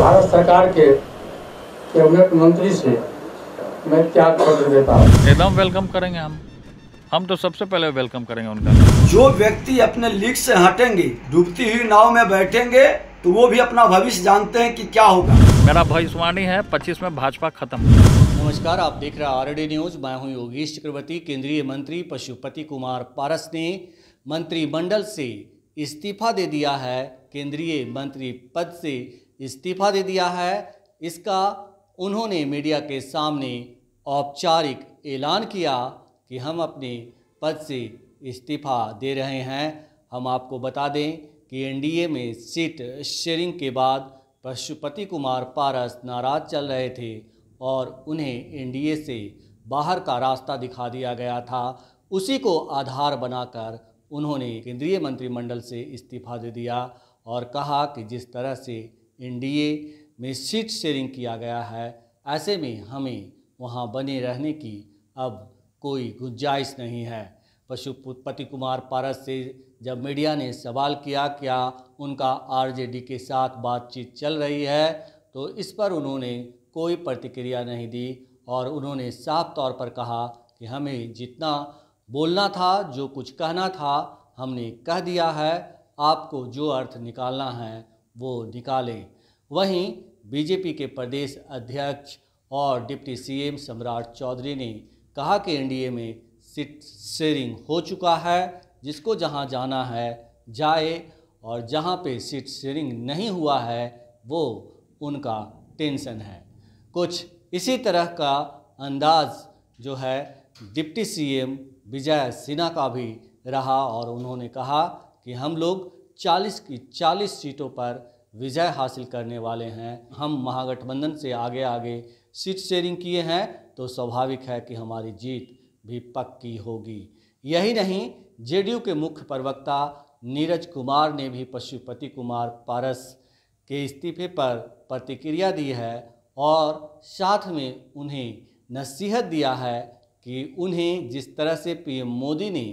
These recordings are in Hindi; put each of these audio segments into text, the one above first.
भारत सरकार के कैबिनेट मंत्री से मैं त्याग पत्र देता हूँ। एकदम वेलकम करेंगे हम तो सबसे पहले वेलकम करेंगे उनका। जो व्यक्ति अपने लीग से हटेंगे, डूबती हुई नाव में बैठेंगे, तो वो भी अपना भविष्य जानते हैं कि क्या होगा। मेरा भविष्यवाणी है 25 में भाजपा खत्म। नमस्कार, आप देख रहे हैं आरडी न्यूज। मैं हूं योगेश चक्रवर्ती। केंद्रीय मंत्री पशुपति कुमार पारस ने मंत्रिमंडल से इस्तीफा दे दिया है। केंद्रीय मंत्री पद से इस्तीफा दे दिया है। इसका उन्होंने मीडिया के सामने औपचारिक ऐलान किया कि हम अपने पद से इस्तीफा दे रहे हैं। हम आपको बता दें कि एनडीए में सीट शेयरिंग के बाद पशुपति कुमार पारस नाराज चल रहे थे और उन्हें एनडीए से बाहर का रास्ता दिखा दिया गया था। उसी को आधार बनाकर उन्होंने केंद्रीय मंत्रिमंडल से इस्तीफा दे दिया और कहा कि जिस तरह से एनडीए में सीट शेयरिंग किया गया है, ऐसे में हमें वहां बने रहने की अब कोई गुंजाइश नहीं है। पशुपति कुमार पारस से जब मीडिया ने सवाल किया क्या उनका आरजेडी के साथ बातचीत चल रही है, तो इस पर उन्होंने कोई प्रतिक्रिया नहीं दी और उन्होंने साफ तौर पर कहा कि हमें जितना बोलना था, जो कुछ कहना था, हमने कह दिया है। आपको जो अर्थ निकालना है वो निकालें। वहीं बीजेपी के प्रदेश अध्यक्ष और डिप्टी सीएम सम्राट चौधरी ने कहा कि एनडीए में सीट शेयरिंग हो चुका है, जिसको जहां जाना है जाए और जहां पे सीट शेयरिंग नहीं हुआ है वो उनका टेंशन है। कुछ इसी तरह का अंदाज जो है डिप्टी सीएम विजय सिन्हा का भी रहा और उन्होंने कहा कि हम लोग 40 की 40 सीटों पर विजय हासिल करने वाले हैं। हम महागठबंधन से आगे सीट शेयरिंग किए हैं तो स्वाभाविक है कि हमारी जीत भी पक्की होगी। यही नहीं, जेडीयू के मुख्य प्रवक्ता नीरज कुमार ने भी पशुपति कुमार पारस के इस्तीफे पर प्रतिक्रिया दी है और साथ में उन्हें नसीहत दिया है कि उन्हें जिस तरह से पीएम मोदी ने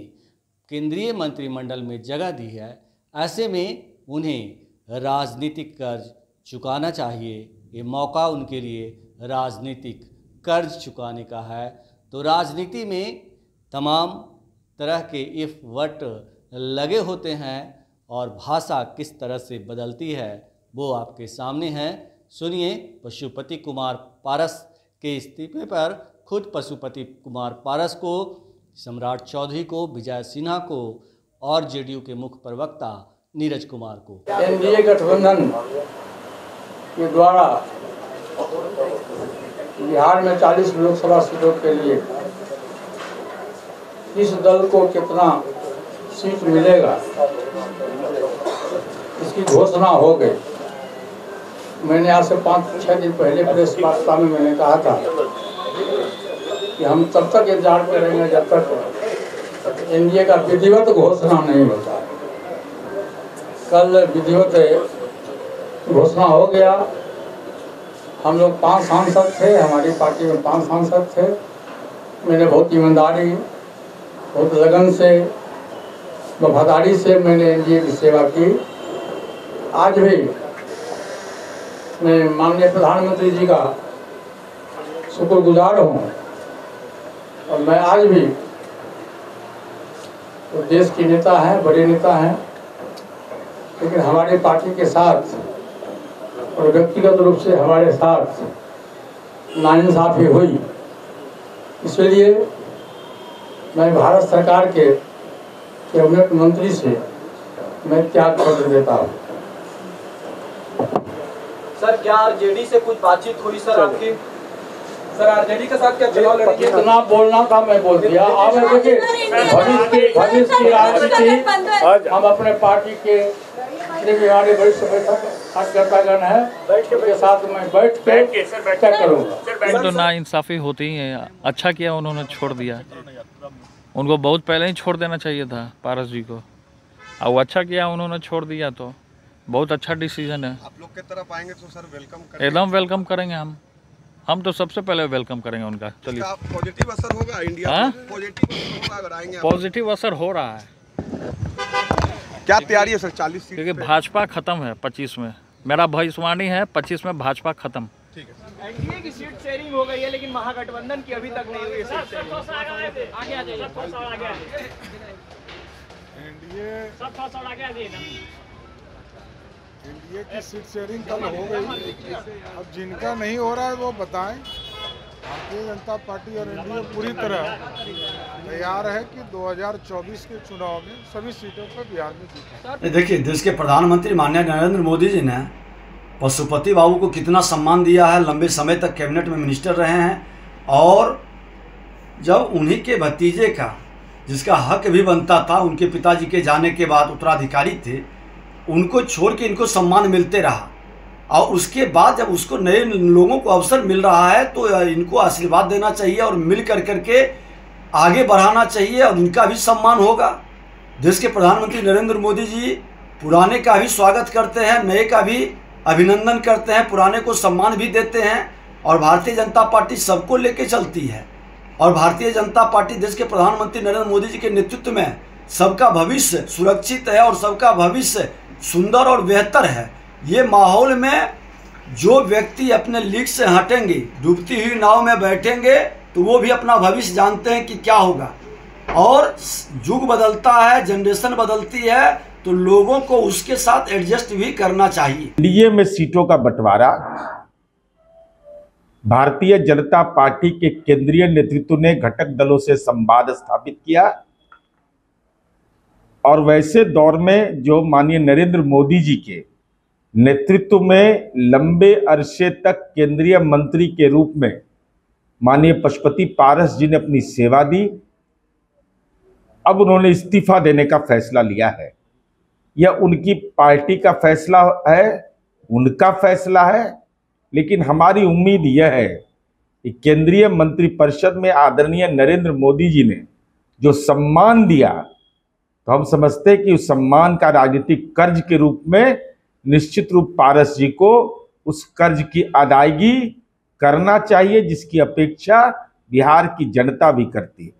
केंद्रीय मंत्रिमंडल में जगह दी है, ऐसे में उन्हें राजनीतिक कर्ज चुकाना चाहिए। ये मौका उनके लिए राजनीतिक कर्ज चुकाने का है। तो राजनीति में तमाम तरह के इफ वट लगे होते हैं और भाषा किस तरह से बदलती है वो आपके सामने है। सुनिए पशुपति कुमार पारस के इस्तीफे पर खुद पशुपति कुमार पारस को, सम्राट चौधरी को, विजय सिन्हा को और जेडीयू के मुख्य प्रवक्ता नीरज कुमार को। एनडीए गठबंधन के द्वारा बिहार में 40 लोकसभा सीटों के लिए इस दल को कितना सीट मिलेगा इसकी घोषणा हो गई। मैंने आज से 5-6 दिन पहले प्रेस वार्ता में मैंने कहा था कि हम तब तक इंतजार करेंगे जब तक एनडीए का विधिवत घोषणा नहीं होता। कल विधिवत घोषणा हो गया। हम लोग 5 सांसद थे, हमारी पार्टी में 5 सांसद थे। मैंने बहुत ईमानदारी, बहुत लगन से, वफादारी से मैंने एनडीए की सेवा की। आज भी मैं माननीय प्रधानमंत्री जी का शुक्रगुजार हूँ और मैं आज भी तो देश के नेता हैं, बड़े नेता हैं, लेकिन हमारी पार्टी के साथ और व्यक्तिगत रूप से हमारे साथ नाइंसाफ़ी हुई। इसलिए मैं भारत सरकार के कैबिनेट मंत्री से मैं त्याग पत्र देता हूँ। सर, क्या आरजेडी से कुछ बातचीत हुई सर आपकी? सर, आरजेडी के साथ क्या चुनाव लड़ेंगे? जितना बोलना था मैं बोल दिया। अब देखिए, भविष्य की राजनीति हम अपने पार्टी के हमारे वरिष्ठ कार्यकर्तागण है, उनके साथ मैं बैठ के तय करूँगा। तो ना इंसाफी होती ही है। अच्छा किया उन्होंने छोड़ दिया, उनको बहुत पहले ही छोड़ देना चाहिए था पारस जी को। और वो अच्छा किया उन्होंने छोड़ दिया, तो बहुत अच्छा डिसीजन है। आप लोग की तरफ आएंगे तो सर वेलकम करेंगे। एकदम वेलकम करेंगे हम तो सबसे पहले वेलकम करेंगे उनका। चलिए, पॉजिटिव असर होगा इंडिया में? पॉजिटिव असर होगा अगर आएंगे? पॉजिटिव असर हो रहा है। क्या तैयारी है सर 40 सीट? क्योंकि भाजपा खत्म है 25 में, मेरा भविष्यवाणी है 25 में भाजपा खत्म। एनडीए की सीट शेयरिंग हो गई है, लेकिन महागठबंधन की अभी तक नहीं हुई सीट शेयरिंग। आगे आ जाइए, एनडीए की सीट शेयरिंग कल हो गई। अब जिनका नहीं हो रहा है वो बताएं। भारतीय जनता पार्टी और एनडीए पूरी तरह तैयार है कि 2024 के चुनाव में सभी सीटों पर बिहार में जीते। देखिए, देश के प्रधानमंत्री माननीय नरेंद्र मोदी जी ने पशुपति बाबू को कितना सम्मान दिया है। लंबे समय तक कैबिनेट में मिनिस्टर रहे हैं, और जब उन्हीं के भतीजे का, जिसका हक भी बनता था, उनके पिताजी के जाने के बाद उत्तराधिकारी थे, उनको छोड़ के इनको सम्मान मिलते रहा। और उसके बाद जब उसको नए लोगों को अवसर मिल रहा है तो इनको आशीर्वाद देना चाहिए और मिल कर करके आगे बढ़ाना चाहिए, और इनका भी सम्मान होगा। देश के प्रधानमंत्री नरेंद्र मोदी जी पुराने का भी स्वागत करते हैं, नए का भी अभिनंदन करते हैं, पुराने को सम्मान भी देते हैं। और भारतीय जनता पार्टी सबको लेके चलती है, और भारतीय जनता पार्टी देश के प्रधानमंत्री नरेंद्र मोदी जी के नेतृत्व में सबका भविष्य सुरक्षित है और सबका भविष्य सुंदर और बेहतर है। ये माहौल में जो व्यक्ति अपने लीक से हटेंगे, डूबती हुई नाव में बैठेंगे, तो वो भी अपना भविष्य जानते हैं कि क्या होगा। और युग बदलता है, जनरेशन बदलती है, तो लोगों को उसके साथ एडजस्ट भी करना चाहिए। एनडीए में सीटों का बंटवारा भारतीय जनता पार्टी के केंद्रीय नेतृत्व ने घटक दलों से संवाद स्थापित किया, और वैसे दौर में जो माननीय नरेंद्र मोदी जी के नेतृत्व में लंबे अरसे तक केंद्रीय मंत्री के रूप में माननीय पशुपति पारस जी ने अपनी सेवा दी, अब उन्होंने इस्तीफा देने का फैसला लिया है। यह उनकी पार्टी का फैसला है, उनका फैसला है, लेकिन हमारी उम्मीद यह है कि केंद्रीय मंत्रिपरिषद में आदरणीय नरेंद्र मोदी जी ने जो सम्मान दिया, तो हम समझते हैं कि उस सम्मान का राजनीतिक कर्ज के रूप में निश्चित रूप पारस जी को उस कर्ज की अदायगी करना चाहिए, जिसकी अपेक्षा बिहार की जनता भी करती है।